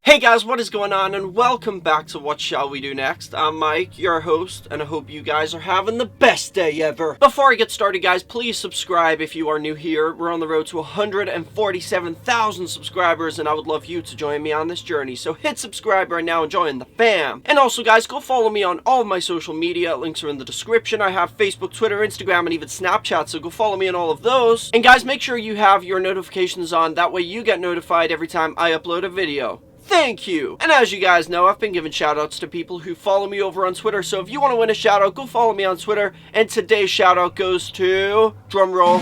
Hey guys, what is going on, and welcome back to What Shall We Do Next. I'm Mike, your host, and I hope you guys are having the best day ever. Before I get started, guys, please subscribe if you are new here. We're on the road to 147,000 subscribers, and I would love you to join me on this journey. So hit subscribe right now and join the fam. And also, guys, go follow me on all of my social media. Links are in the description. I have Facebook, Twitter, Instagram, and even Snapchat, so go follow me on all of those. And guys, make sure you have your notifications on. That way you get notified every time I upload a video. Thank you! And as you guys know, I've been giving shoutouts to people who follow me over on Twitter, so if you want to win a shoutout, go follow me on Twitter. And today's shoutout goes to, drumroll,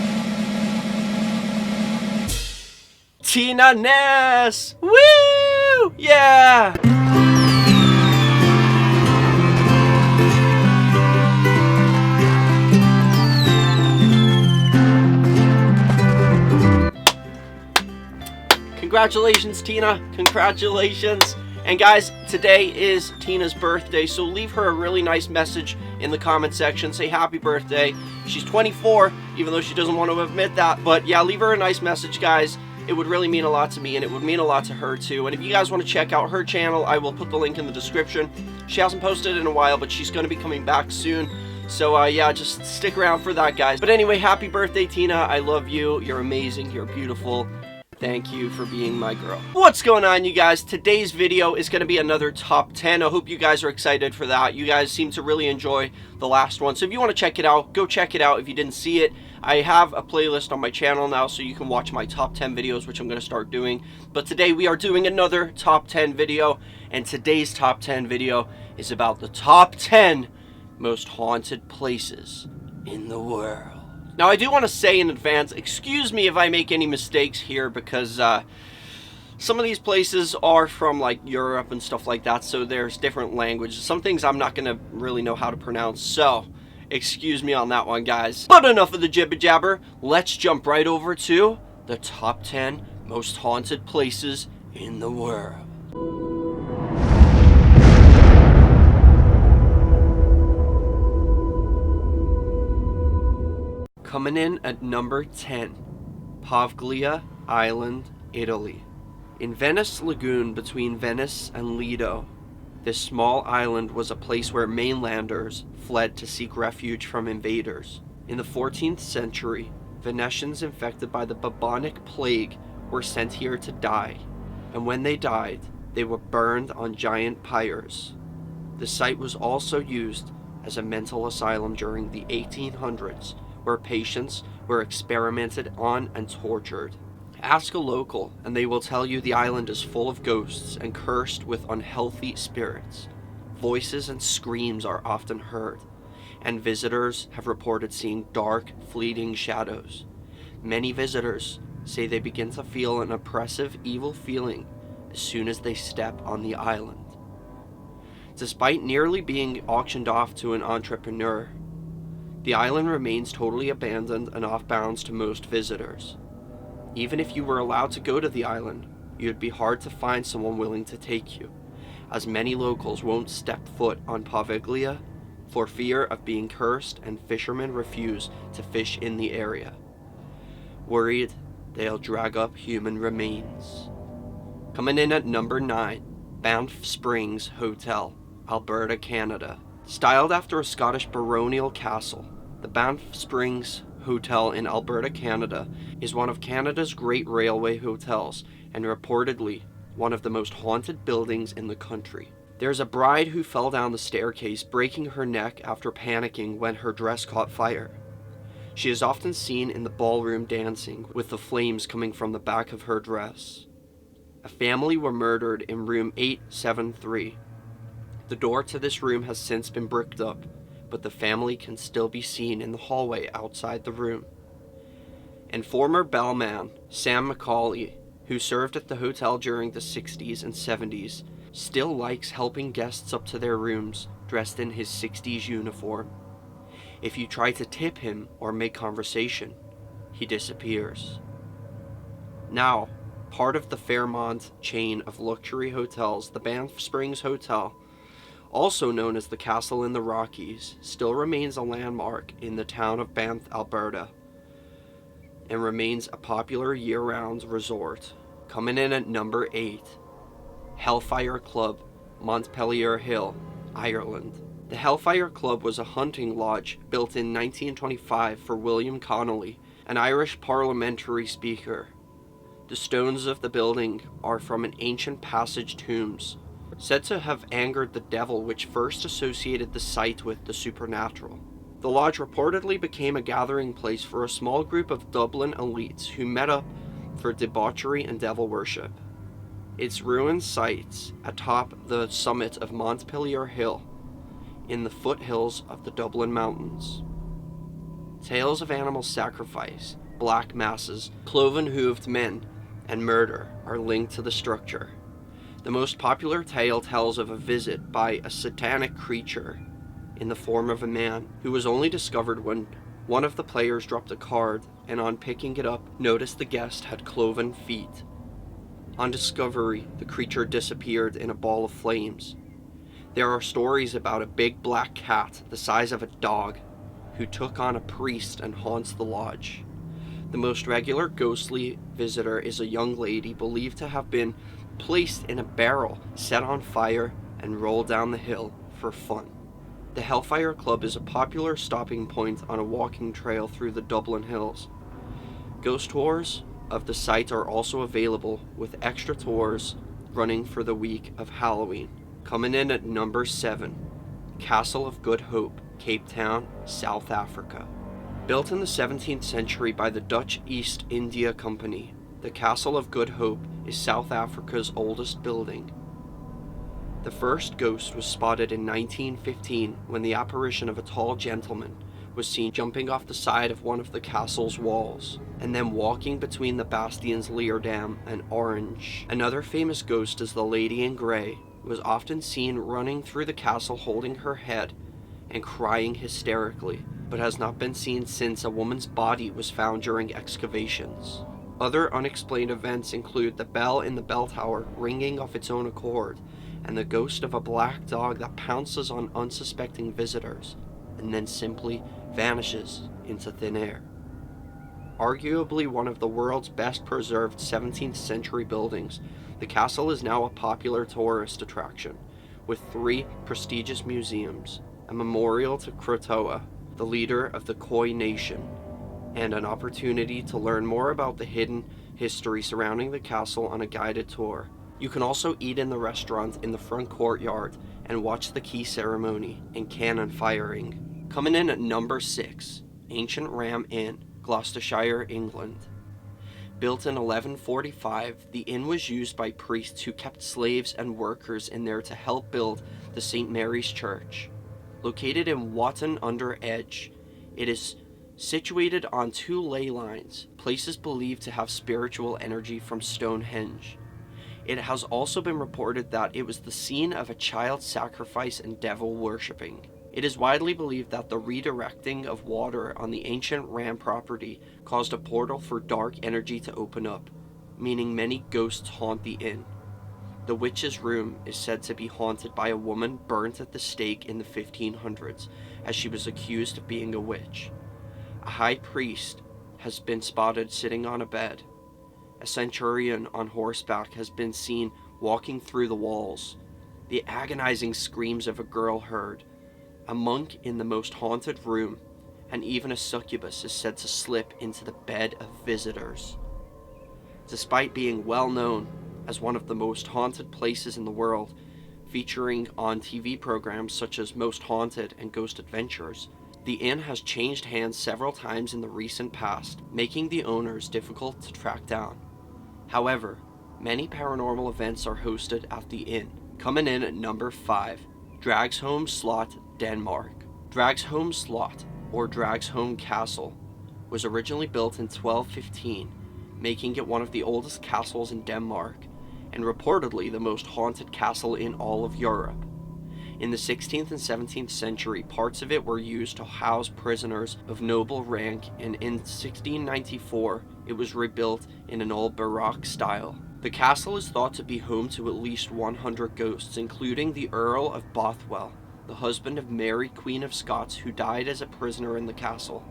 Tina Ness! Woo! Yeah! Congratulations, Tina. Congratulations. And guys, today is Tina's birthday, so leave her a really nice message in the comment section. Say happy birthday. She's 24, even though she doesn't want to admit that. But yeah, leave her a nice message, guys. It would really mean a lot to me, and it would mean a lot to her too. And if you guys want to check out her channel, I will put the link in the description. She hasn't posted in a while, but she's going to be coming back soon. So yeah, just stick around for that, guys. But anyway, happy birthday, Tina. I love you. You're amazing. You're beautiful. Thank you for being my girl. What's going on, you guys? Today's video is going to be another top 10. I hope you guys are excited for that. You guys seem to really enjoy the last one. So if you want to check it out, go check it out if you didn't see it. I have a playlist on my channel now, so you can watch my top 10 videos, which I'm going to start doing. But today we are doing another top 10 video. And today's top 10 video is about the top 10 most haunted places in the world. Now, I do want to say in advance, excuse me if I make any mistakes here, because some of these places are from, like, Europe and stuff like that, so there's different languages. Some things I'm not going to really know how to pronounce, so excuse me on that one, guys. But enough of the jibber-jabber. Let's jump right over to the top 10 most haunted places in the world. Coming in at number 10, Poveglia Island, Italy. In Venice Lagoon between Venice and Lido, this small island was a place where mainlanders fled to seek refuge from invaders. In the 14th century, Venetians infected by the bubonic plague were sent here to die, and when they died, they were burned on giant pyres. The site was also used as a mental asylum during the 1800s, where patients were experimented on and tortured. Ask a local and they will tell you the island is full of ghosts and cursed with unhealthy spirits. Voices and screams are often heard, and visitors have reported seeing dark, fleeting shadows. Many visitors say they begin to feel an oppressive, evil feeling as soon as they step on the island. Despite nearly being auctioned off to an entrepreneur, the island remains totally abandoned and off bounds to most visitors. Even if you were allowed to go to the island, it would be hard to find someone willing to take you, as many locals won't step foot on Poveglia for fear of being cursed, and fishermen refuse to fish in the area, worried they'll drag up human remains. Coming in at number 9, Banff Springs Hotel, Alberta, Canada. Styled after a Scottish baronial castle, the Banff Springs Hotel in Alberta, Canada is one of Canada's great railway hotels and reportedly one of the most haunted buildings in the country. There's a bride who fell down the staircase, breaking her neck after panicking when her dress caught fire. She is often seen in the ballroom dancing, with the flames coming from the back of her dress. A family were murdered in room 873. The door to this room has since been bricked up, but the family can still be seen in the hallway outside the room. And former bellman Sam McCauley, who served at the hotel during the 60s and 70s, still likes helping guests up to their rooms dressed in his 60s uniform. If you try to tip him or make conversation, he disappears. Now, part of the Fairmont chain of luxury hotels, the Banff Springs Hotel, also known as the Castle in the Rockies, still remains a landmark in the town of Banff, Alberta, and remains a popular year-round resort. Coming in at number 8, Hellfire Club, Montpelier Hill, Ireland. The Hellfire Club was a hunting lodge built in 1925 for William Connolly, an Irish parliamentary speaker. The stones of the building are from an ancient passage tombs, said to have angered the devil, which first associated the site with the supernatural. The lodge reportedly became a gathering place for a small group of Dublin elites who met up for debauchery and devil worship. Its ruined sites atop the summit of Montpelier Hill in the foothills of the Dublin Mountains. Tales of animal sacrifice, black masses, cloven-hooved men, and murder are linked to the structure. The most popular tale tells of a visit by a satanic creature in the form of a man who was only discovered when one of the players dropped a card and on picking it up noticed the guest had cloven feet. On discovery, the creature disappeared in a ball of flames. There are stories about a big black cat the size of a dog who took on a priest and haunts the lodge. The most regular ghostly visitor is a young lady believed to have been placed in a barrel, set on fire, and rolled down the hill for fun. The Hellfire Club is a popular stopping point on a walking trail through the Dublin Hills. Ghost tours of the site are also available, with extra tours running for the week of Halloween. Coming in at number 7, Castle of Good Hope, Cape Town, South Africa. Built in the 17th century by the Dutch East India Company, the Castle of Good Hope is South Africa's oldest building. The first ghost was spotted in 1915 when the apparition of a tall gentleman was seen jumping off the side of one of the castle's walls, and then walking between the bastions Leerdam and Orange. Another famous ghost is the Lady in Grey, who was often seen running through the castle holding her head and crying hysterically, but has not been seen since a woman's body was found during excavations. Other unexplained events include the bell in the bell tower ringing of its own accord, and the ghost of a black dog that pounces on unsuspecting visitors and then simply vanishes into thin air. Arguably one of the world's best preserved 17th century buildings, the castle is now a popular tourist attraction, with 3 prestigious museums, a memorial to Cristo, the leader of the Khoi Nation, and an opportunity to learn more about the hidden history surrounding the castle on a guided tour. You can also eat in the restaurant in the front courtyard and watch the key ceremony and cannon firing. Coming in at number 6, Ancient Ram Inn, Gloucestershire, England. Built in 1145, the inn was used by priests who kept slaves and workers in there to help build the St. Mary's Church. Located in Watton-under-Edge, it is situated on 2 ley lines, places believed to have spiritual energy from Stonehenge. It has also been reported that it was the scene of a child sacrifice and devil worshipping. It is widely believed that the redirecting of water on the ancient Ram property caused a portal for dark energy to open up, meaning many ghosts haunt the inn. The witch's room is said to be haunted by a woman burnt at the stake in the 1500s, as she was accused of being a witch. A high priest has been spotted sitting on a bed. A centurion on horseback has been seen walking through the walls. The agonizing screams of a girl heard. A monk in the most haunted room, and even a succubus is said to slip into the bed of visitors. Despite being well known as one of the most haunted places in the world, featuring on TV programs such as Most Haunted and Ghost Adventures, the inn has changed hands several times in the recent past, making the owners difficult to track down. However, many paranormal events are hosted at the inn. Coming in at number 5, Dragsholm Slot, Denmark. Dragsholm Slot, or Dragsholm Castle, was originally built in 1215, making it one of the oldest castles in Denmark, and reportedly the most haunted castle in all of Europe. In the 16th and 17th century, parts of it were used to house prisoners of noble rank, and in 1694, it was rebuilt in an old Baroque style. The castle is thought to be home to at least 100 ghosts, including the Earl of Bothwell, the husband of Mary, Queen of Scots, who died as a prisoner in the castle.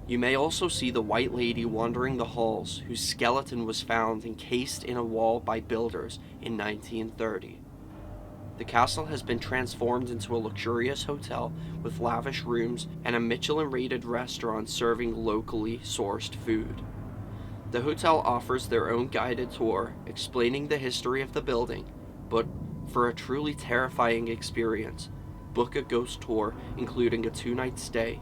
You may also see the White Lady wandering the halls, whose skeleton was found encased in a wall by builders in 1930. The castle has been transformed into a luxurious hotel with lavish rooms and a Michelin-rated restaurant serving locally sourced food. The hotel offers their own guided tour explaining the history of the building, but for a truly terrifying experience, book a ghost tour including a 2-night stay,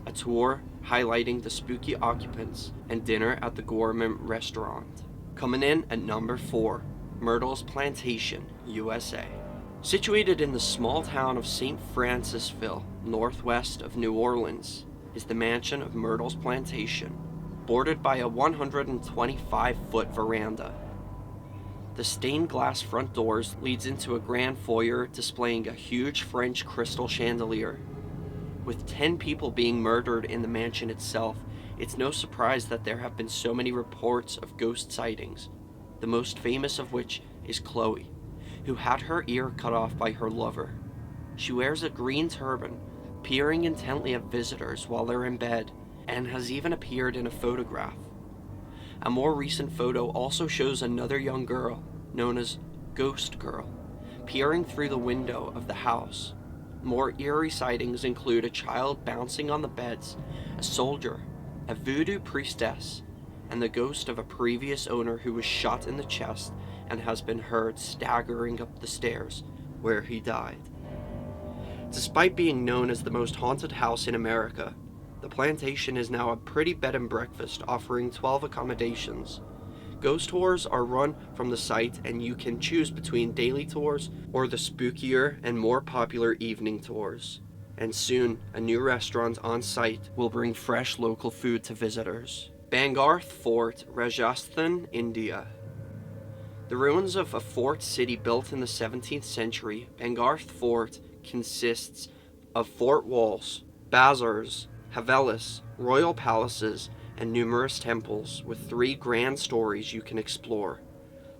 a tour highlighting the spooky occupants, and dinner at the gourmet restaurant. Coming in at number 4, Myrtles Plantation, USA. Situated in the small town of St. Francisville, northwest of New Orleans, is the mansion of Myrtles Plantation, bordered by a 125-foot veranda. The stained glass front doors leads into a grand foyer displaying a huge French crystal chandelier. With 10 people being murdered in the mansion itself, it's no surprise that there have been so many reports of ghost sightings, the most famous of which is Chloe, who had her ear cut off by her lover. She wears a green turban, peering intently at visitors while they're in bed, and has even appeared in a photograph. A more recent photo also shows another young girl, known as Ghost Girl, peering through the window of the house. More eerie sightings include a child bouncing on the beds, a soldier, a voodoo priestess, and the ghost of a previous owner who was shot in the chest and has been heard staggering up the stairs where he died. Despite being known as the most haunted house in America, the plantation is now a pretty bed and breakfast offering 12 accommodations. Ghost tours are run from the site, and you can choose between daily tours or the spookier and more popular evening tours. And soon, a new restaurant on site will bring fresh local food to visitors. Bhangarh Fort, Rajasthan, India. The ruins of a fort city built in the 17th century, Bhangarh Fort consists of fort walls, bazaars, havelis, royal palaces, and numerous temples with 3 grand stories you can explore.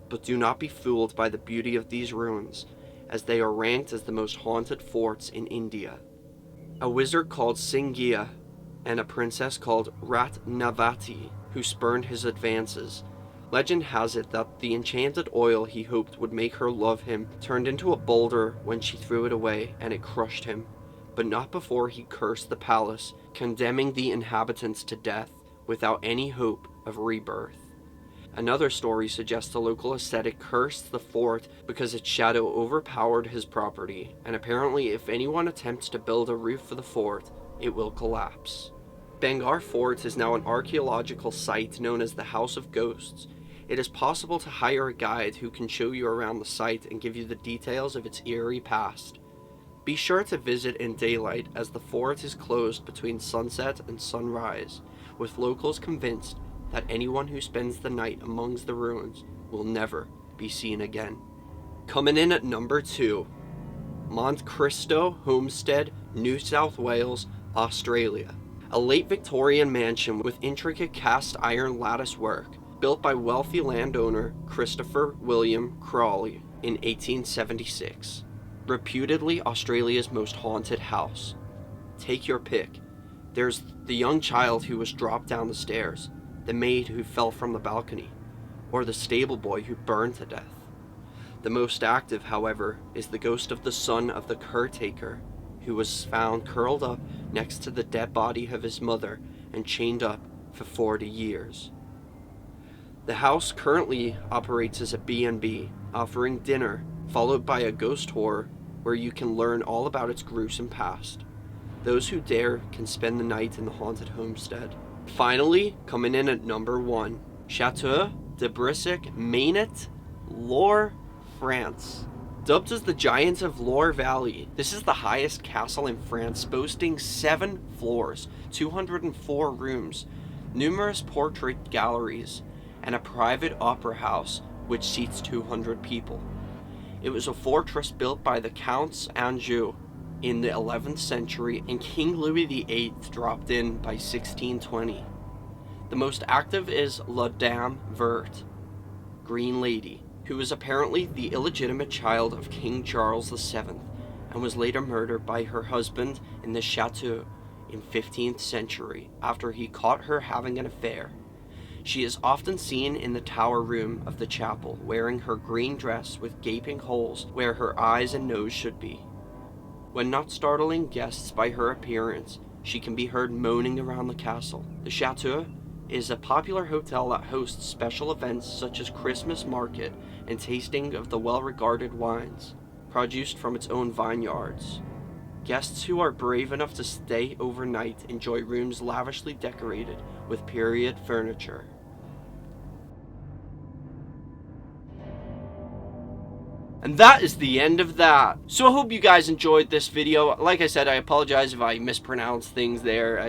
But do not be fooled by the beauty of these ruins, as they are ranked as the most haunted forts in India. A wizard called Singhia and a princess called Ratnavati, who spurned his advances. Legend has it that the enchanted oil he hoped would make her love him turned into a boulder when she threw it away, and it crushed him, but not before he cursed the palace, condemning the inhabitants to death without any hope of rebirth. Another story suggests the local ascetic cursed the fort because its shadow overpowered his property, and apparently if anyone attempts to build a roof for the fort, it will collapse. Bhangarh Fort is now an archaeological site known as the House of Ghosts. It is possible to hire a guide who can show you around the site and give you the details of its eerie past. Be sure to visit in daylight, as the fort is closed between sunset and sunrise, with locals convinced that anyone who spends the night amongst the ruins will never be seen again. Coming in at number 2, Mont Cristo, Homestead, New South Wales, Australia. A late Victorian mansion with intricate cast iron lattice work, built by wealthy landowner Christopher William Crawley in 1876. Reputedly Australia's most haunted house. Take your pick. There's the young child who was dropped down the stairs, the maid who fell from the balcony, or the stable boy who burned to death. The most active, however, is the ghost of the son of the caretaker, who was found curled up next to the dead body of his mother and chained up for 40 years. The house currently operates as a B&B, offering dinner, followed by a ghost tour where you can learn all about its gruesome past. Those who dare can spend the night in the haunted homestead. Finally, coming in at number 1, Chateau de Brissac, Maine-et-Loire, France. Dubbed as the Giant of Loire Valley, this is the highest castle in France, boasting 7 floors, 204 rooms, numerous portrait galleries, and a private opera house which seats 200 people. It was a fortress built by the Counts Anjou in the 11th century, and King Louis VIII dropped in by 1620. The most active is La Dame Verte, Green Lady, who was apparently the illegitimate child of King Charles VII and was later murdered by her husband in the Chateau in 15th century after he caught her having an affair. She is often seen in the tower room of the chapel, wearing her green dress with gaping holes where her eyes and nose should be. When not startling guests by her appearance, she can be heard moaning around the castle. The Chateau is a popular hotel that hosts special events such as Christmas market and tasting of the well-regarded wines, produced from its own vineyards. Guests who are brave enough to stay overnight enjoy rooms lavishly decorated with period furniture. And that is the end of that. So I hope you guys enjoyed this video. Like I said, I apologize if I mispronounce things there.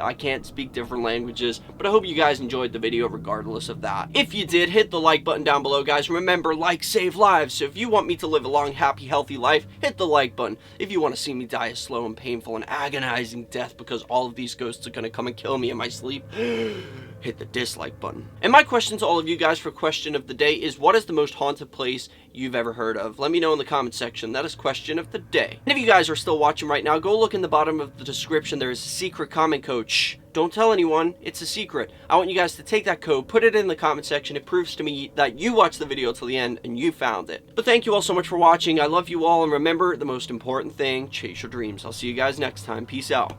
I can't speak different languages, but I hope you guys enjoyed the video regardless of that. If you did, hit the like button down below, guys. Remember, like save lives. So if you want me to live a long, happy, healthy life, hit the like button. If you want to see me die a slow and painful and agonizing death because all of these ghosts are going to come and kill me in my sleep, hit the dislike button. And my question to all of you guys for question of the day is, what is the most haunted place you've ever heard of? Let me know in the comment section. That is question of the day. And if you guys are still watching right now, go look in the bottom of the description. There is a secret comment code. Shh, don't tell anyone. It's a secret. I want you guys to take that code, put it in the comment section. It proves to me that you watched the video till the end and you found it. But thank you all so much for watching. I love you all, and remember, the most important thing, chase your dreams. I'll see you guys next time. Peace out.